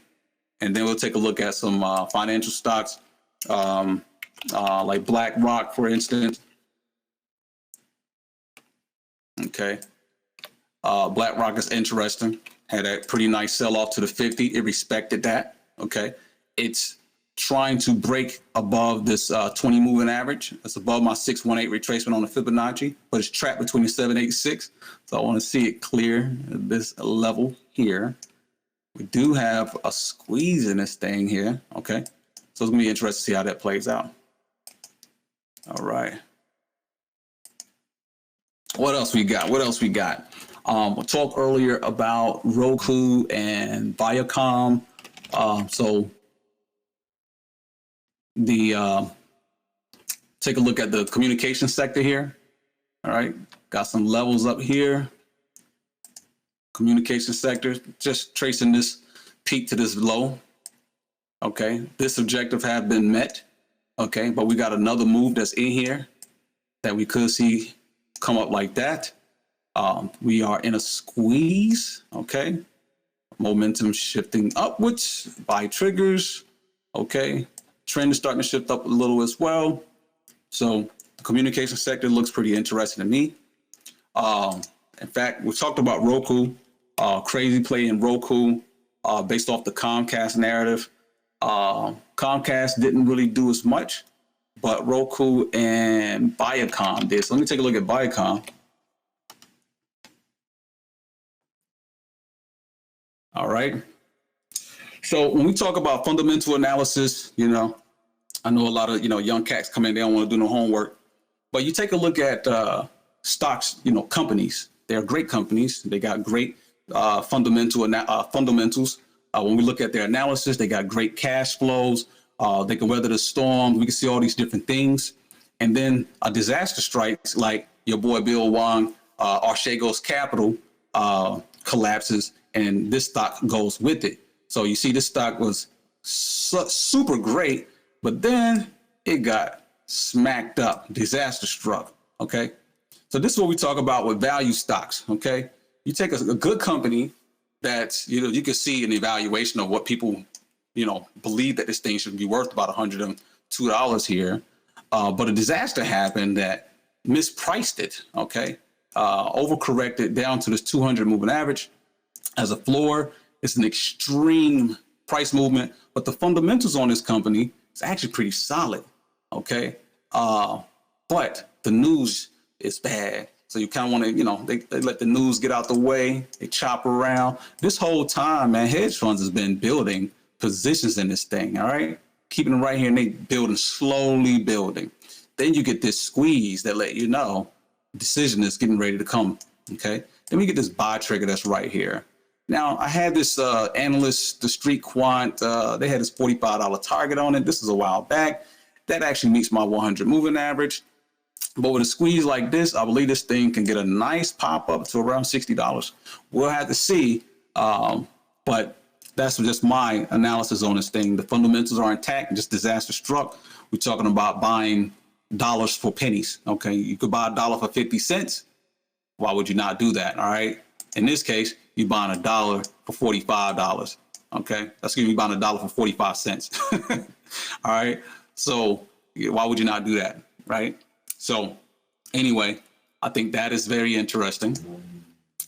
And then we'll take a look at some financial stocks like BlackRock, for instance. Okay. BlackRock is interesting. Had a pretty nice sell off to the 50. It respected that. Okay. It's trying to break above this 20 moving average. It's above my 618 retracement on the Fibonacci, but it's trapped between the 786. So I want to see it clear this level here. We do have a squeeze in this thing here. Okay. So it's going to be interesting to see how that plays out. All right. What else we got? We'll talk earlier about Roku and Viacom. So take a look at the communication sector here. All right. Got some levels up here. Communication sector, just tracing this peak to this low. Okay. This objective have been met. Okay. But we got another move that's in here that we could see come up like that. We are in a squeeze. Okay. Momentum shifting upwards by triggers. Okay. Trend is starting to shift up a little as well. So the communication sector looks pretty interesting to me. In fact, we talked about Roku, crazy play in Roku based off the Comcast narrative. Comcast didn't really do as much, but Roku and Viacom did. So let me take a look at Viacom. All right. So when we talk about fundamental analysis, you know, I know a lot of, young cats come in, they don't want to do no homework, but you take a look at stocks, companies. They're great companies. They got great fundamentals. When we look at their analysis, they got great cash flows. They can weather the storm. We can see all these different things. And then a disaster strikes, like your boy Bill Wong, Archegos Capital collapses, and this stock goes with it. So you see this stock was super great, but then it got smacked up, disaster struck. Okay. So this is what we talk about with value stocks. Okay. You take a good company that, you can see an evaluation of what people, believe that this thing should be worth about $102 here. But a disaster happened that mispriced it, okay? Overcorrected down to this 200 moving average as a floor. It's an extreme price movement, but the fundamentals on this company is actually pretty solid, okay? But the news is bad. So you kind of want to, they let the news get out the way. They chop around. This whole time, man, hedge funds has been building positions in this thing, all right? Keeping them right here, and they building, slowly building. Then you get this squeeze that let you know decision is getting ready to come, okay? Then we get this buy trigger that's right here. Now, I had this analyst, the Street Quant, they had this $45 target on it. This is a while back. That actually meets my 100 moving average. But with a squeeze like this, I believe this thing can get a nice pop up to around $60. We'll have to see. But that's just my analysis on this thing. The fundamentals are intact, just disaster struck. We're talking about buying dollars for pennies. Okay, you could buy a dollar for 50 cents. Why would you not do that? All right. In this case, you're buying a dollar for $45. Okay, excuse me, buying a dollar for 45 cents. All right. So why would you not do that? Right. So anyway, I think that is very interesting,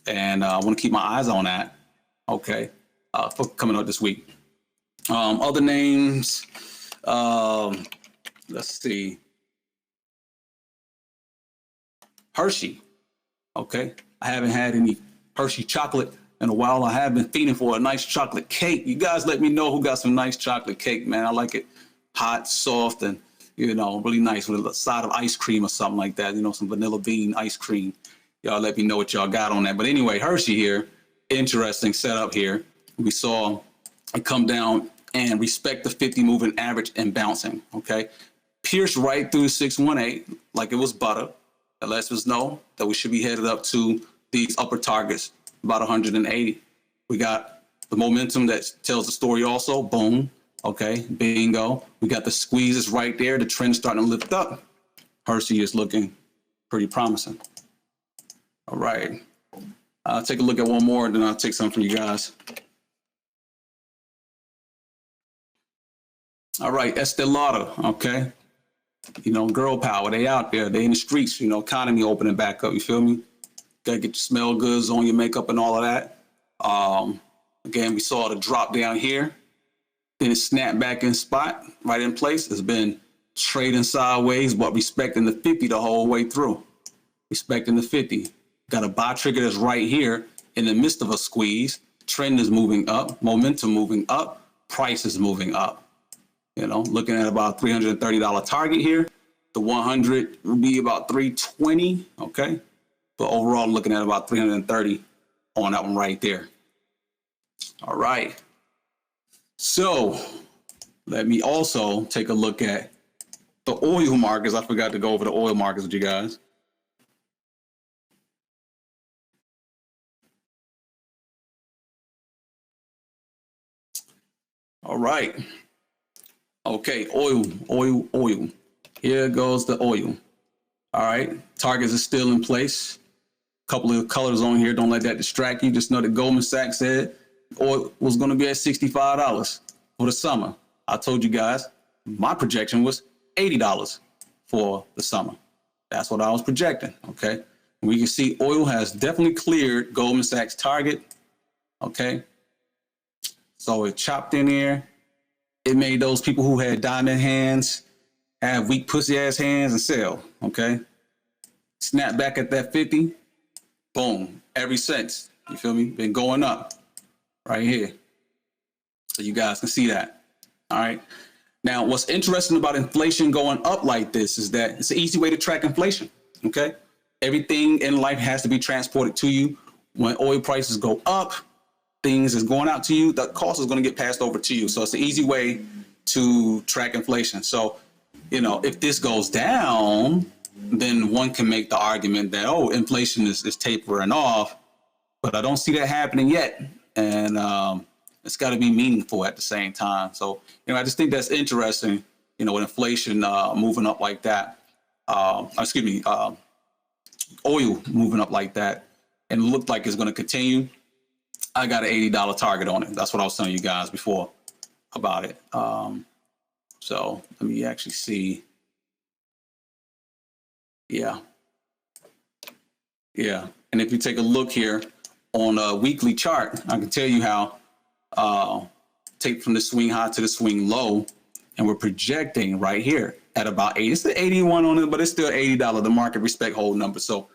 and I want to keep my eyes on that. Okay, for coming up this week. Other names, let's see. Hershey. Okay, I haven't had any Hershey chocolate in a while. I have been feeding for a nice chocolate cake. You guys let me know who got some nice chocolate cake, man. I like it hot, soft, and really nice with a side of ice cream or something like that. Some vanilla bean ice cream. Y'all let me know what y'all got on that. But anyway, Hershey here, interesting setup here. We saw it come down and respect the 50 moving average and bouncing, okay? Pierced right through 618 like it was butter. That lets us know that we should be headed up to these upper targets, about 180. We got the momentum that tells the story also, boom. Okay, bingo. We got the squeezes right there. The trend starting to lift up. Hershey is looking pretty promising. All right. I'll take a look at one more, and then I'll take some from you guys. All right, Estee Lauder, okay. Girl power, they out there. They in the streets, economy opening back up, you feel me? Got to get your smell goods on, your makeup and all of that. Again, we saw the drop down here. Then it snapped back in spot, right in place. It's been trading sideways, but respecting the 50 the whole way through. Respecting the 50. Got a buy trigger that's right here in the midst of a squeeze. Trend is moving up, momentum moving up, price is moving up. Looking at about $330 target here. The 100 will be about 320, okay? But overall, looking at about 330 on that one right there. All right. So let me also take a look at the oil markets. I forgot to go over the oil markets with you guys. All right. Okay, oil. Here goes the oil. All right, targets are still in place. Couple of colors on here. Don't let that distract you. Just know that Goldman Sachs said oil was going to be at $65 for the summer. I told you guys my projection was $80 for the summer. That's what I was projecting, okay? We can see oil has definitely cleared Goldman Sachs target, okay? So it chopped in here. It made those people who had diamond hands have weak pussy ass hands and sell, okay? Snap back at that 50, boom, ever since, you feel me? Been going up right here. So you guys can see that, all right? Now, what's interesting about inflation going up like this is that it's an easy way to track inflation, okay? Everything in life has to be transported to you. When oil prices go up, things is going out to you, the cost is going to get passed over to you. So it's an easy way to track inflation. So, if this goes down, then one can make the argument that, oh, inflation is tapering off, but I don't see that happening yet. And it's got to be meaningful at the same time. So, I just think that's interesting, with inflation moving up like that. Oil moving up like that. and it looked like it's going to continue, I got an $80 target on it. That's what I was telling you guys before about it. So let me actually see. Yeah. And if you take a look here on a weekly chart, I can tell you how take from the swing high to the swing low, and we're projecting right here at about 80. It's the 81 on it, but it's still $80. The market respect hold number. So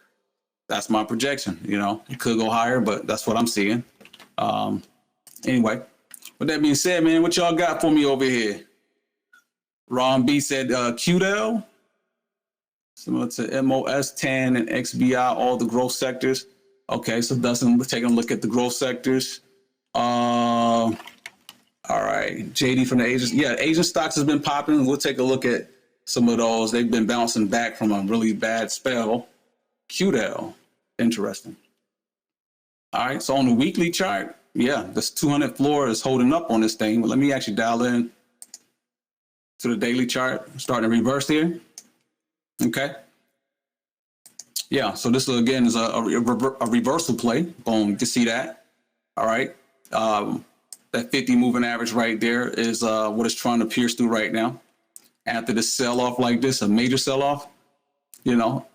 that's my projection. You know, it could go higher, but that's what I'm seeing. Anyway, with that being said, man, what y'all got for me over here? Ron B said QDEL, similar to MOS, TAN, and XBI, all the growth sectors. Okay, so Dustin, we're taking a look at the growth sectors. All right, JD from the Asian. Yeah, Asian stocks has been popping. We'll take a look at some of those. They've been bouncing back from a really bad spell. QDEL, interesting. All right, so on the weekly chart, yeah, this 200 floor is holding up on this thing. But let me actually dial in to the daily chart, starting to reverse here. Okay. Yeah, so this again is a reversal play. Boom, you can see that. All right. That 50 moving average right there is what it's trying to pierce through right now. After this sell-off like this, a major sell-off, you know,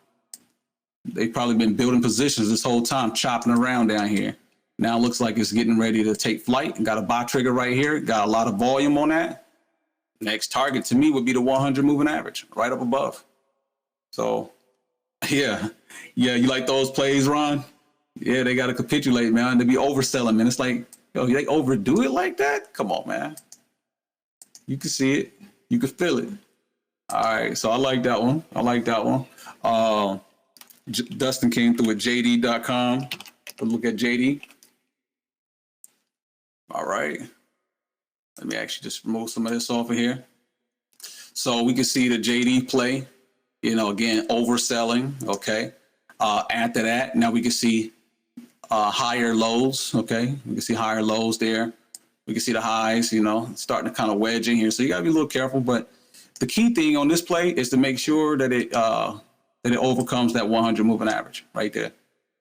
they've probably been building positions this whole time, chopping around down here. Now it looks like it's getting ready to take flight. Got a buy trigger right here. Got a lot of volume on that. Next target to me would be the 100 moving average right up above. So, yeah, you like those plays, Ron? Yeah, they got to capitulate, man. They be overselling, man. It's like, yo, they overdo it like that? Come on, man. You can see it. You can feel it. All right, so I like that one. Dustin came through at JD.com. Look at JD. All right. Let me actually just remove some of this off of here. So we can see the JD play, you know, again, overselling. Okay. After that, now we can see higher lows. Okay. We can see higher lows there. We can see the highs, you know, starting to kind of wedge in here. So you got to be a little careful. But the key thing on this play is to make sure that it overcomes that 100 moving average right there.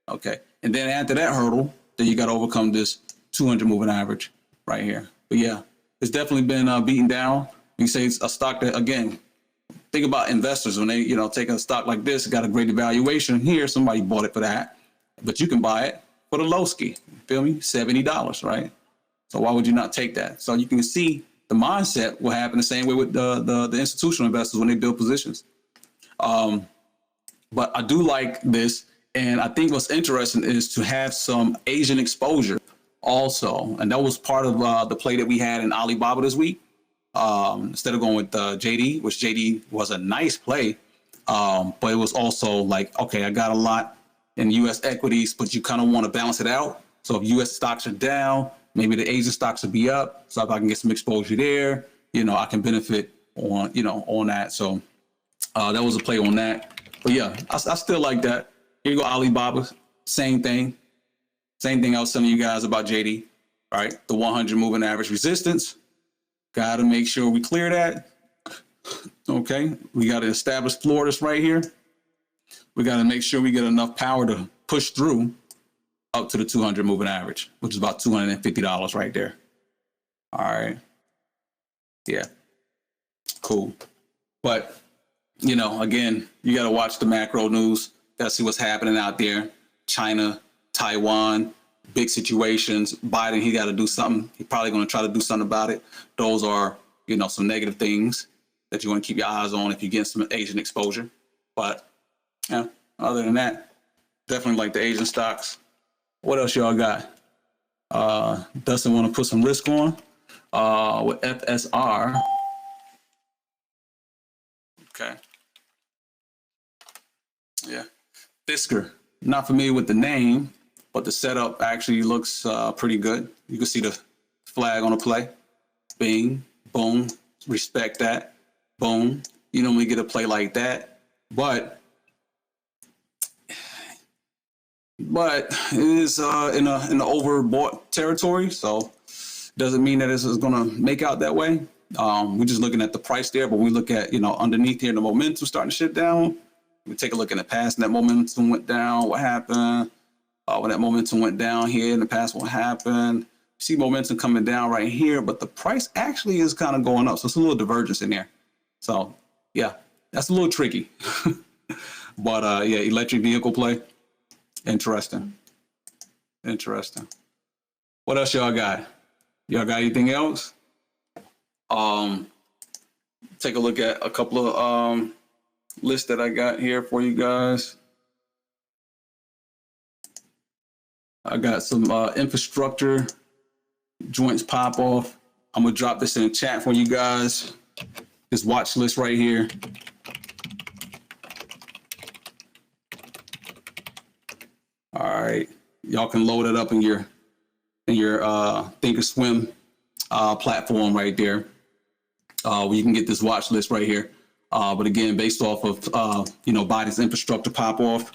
Okay. And then after that hurdle, then you got to overcome this 200 moving average right here. But yeah, it's definitely been beaten down. You say it's a stock that, again, think about investors when they, you know, take a stock like this, got a great evaluation here. Somebody bought it for that, but you can buy it for the low ski. You feel me? $70, right? So why would you not take that? So you can see the mindset will happen the same way with the institutional investors when they build positions. But I do like this. And I think what's interesting is to have some Asian exposure also. And that was part of the play that we had in Alibaba this week. Instead of going with JD, which JD was a nice play, but it was also like, okay, I got a lot in U.S. equities, but you kind of want to balance it out. So if U.S. stocks are down, maybe the Asian stocks will be up. So if I can get some exposure there, you know, I can benefit on, you know, on that. So that was a play on that. But yeah, I still like that. Here you go, Alibaba, same thing. Same thing I was telling you guys about JD, right? The 100 moving average resistance. Got to make sure we clear that. Okay, we got to establish floor this right here. We got to make sure we get enough power to push through up to the 200 moving average, which is about $250 right there. All right. Yeah. Cool. But, you know, again, you got to watch the macro news. Got to see what's happening out there. China, Taiwan, big situations. Biden, he got to do something. He's probably going to try to do something about it. Those are, you know, some negative things that you want to keep your eyes on if you get some Asian exposure. But, yeah, other than that, definitely like the Asian stocks. What else y'all got? Dustin want to put some risk on with FSR. Okay. Yeah. Fisker. Not familiar with the name, but the setup actually looks pretty good. You can see the flag on the play. Bing, boom, respect that. Boom. You normally get a play like that, but it is in the overbought territory, so doesn't mean that this is going to make out that way. We're just looking at the price there, but we look at, you know, underneath here, the momentum starting to shift down. We take a look in the past, and that momentum went down. What happened? when that momentum went down here in the past, what happened? See momentum coming down right here, but the price actually is kind of going up. So it's a little divergence in there. So yeah, that's a little tricky. But yeah, electric vehicle play. Interesting. Interesting. What else y'all got? Y'all got anything else? Take a look at a couple of lists that I got here for you guys. I got some infrastructure joints pop off. I'm gonna drop this in the chat for you guys. This watch list right here. All right, y'all can load it up in your Thinkorswim platform right there, where you can get this watch list right here. But again, based off of Biden's infrastructure pop off,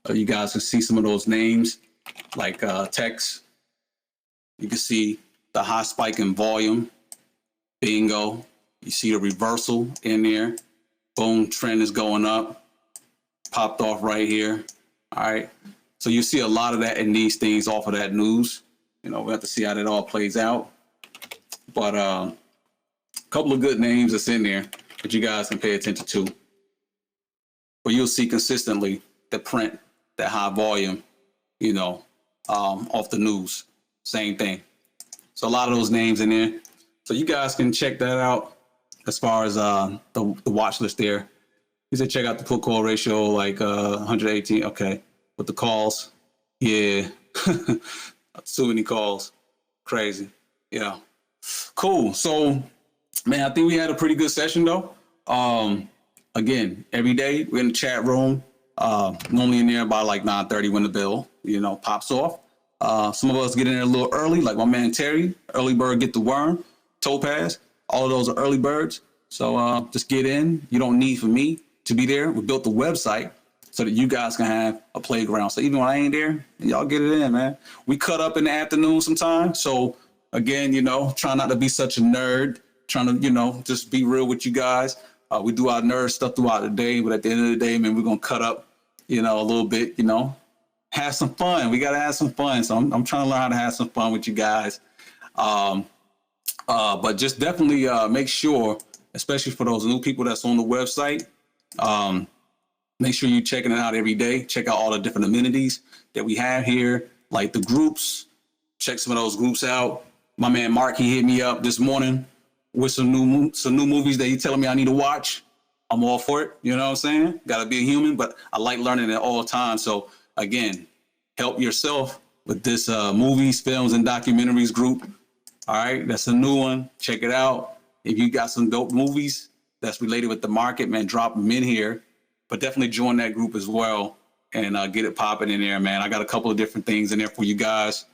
you guys can see some of those names like Tex. You can see the high spike in volume. Bingo. You see the reversal in there. Boom, trend is going up. Popped off right here. All right. So you see a lot of that in these things off of that news. We have to see how that all plays out. But a couple of good names that's in there that you guys can pay attention to. But you'll see consistently the print, that high volume, off the news. Same thing. So a lot of those names in there. So you guys can check that out as far as the watch list there. You said check out the put call ratio, like 118. Okay. With the calls. Yeah. So many calls. Crazy. Yeah. Cool. So, man, I think we had a pretty good session, though. Again, every day we're in the chat room. Normally in there by like 9:30 when the bell, pops off. Some of us get in there a little early, like my man Terry. Early bird get the worm. Topaz. All of those are early birds. So just get in. You don't need for me to be there. We built the website so that you guys can have a playground. So even when I ain't there, y'all get it in, man. We cut up in the afternoon sometimes. So again, try not to be such a nerd. Trying to, just be real with you guys. We do our nerd stuff throughout the day, but at the end of the day, man, we're gonna cut up, a little bit, have some fun. We gotta have some fun. So I'm trying to learn how to have some fun with you guys. But just definitely make sure, especially for those new people that's on the website, make sure you're checking it out every day. Check out all the different amenities that we have here, like the groups. Check some of those groups out. My man Mark, he hit me up this morning with some new movies that he's telling me I need to watch. I'm all for it. You know what I'm saying? Got to be a human, but I like learning at all times. So again, help yourself with this movies, films, and documentaries group. All right, that's a new one. Check it out. If you got some dope movies that's related with the market, man, drop them in here. But definitely join that group as well and get it popping in there, man. I got a couple of different things in there for you guys.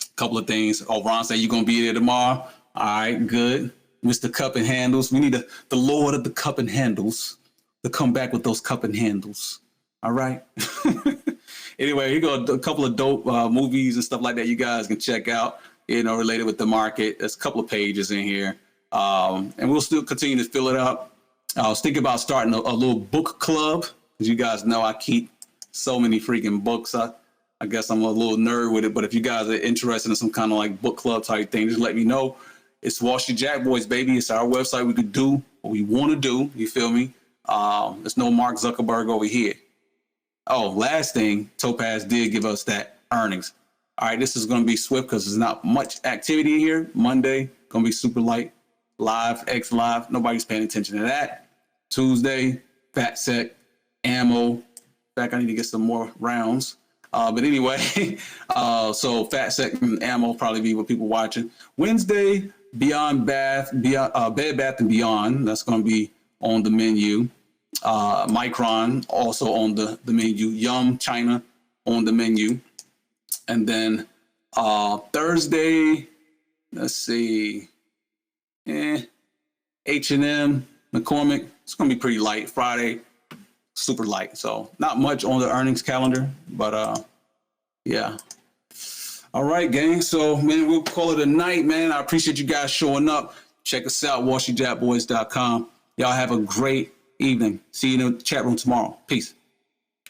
A couple of things. Oh, Ron said you're going to be there tomorrow. All right, good. Mr. Cup and Handles. We need the Lord of the Cup and Handles to come back with those cup and handles. All right. Anyway, here go a couple of dope movies and stuff like that you guys can check out, related with the market. There's a couple of pages in here. And we'll still continue to fill it up. I was thinking about starting a little book club. As you guys know, I keep so many freaking books. I guess I'm a little nerd with it. But if you guys are interested in some kind of like book club type thing, just let me know. It's Wallstreet Jackboyz, baby. It's our website. We could do what we want to do. You feel me? There's no Mark Zuckerberg over here. Oh, last thing, Topaz did give us that earnings. All right, this is going to be swift because there's not much activity here. Monday, going to be super light. Live, X Live. Nobody's paying attention to that. Tuesday, Fat Sec, ammo. In fact, I need to get some more rounds. But anyway, so Fat Sec and ammo probably be what people watching. Wednesday, Bed Bath and Beyond. That's going to be on the menu. Micron also on the menu. Yum China on the menu. And then Thursday, let's see. H&M, McCormick. It's going to be pretty light. Friday, super light. So not much on the earnings calendar, but yeah. All right, gang. So, man, we'll call it a night, man. I appreciate you guys showing up. Check us out, WallstreetJackboyz.com. Y'all have a great evening. See you in the chat room tomorrow. Peace.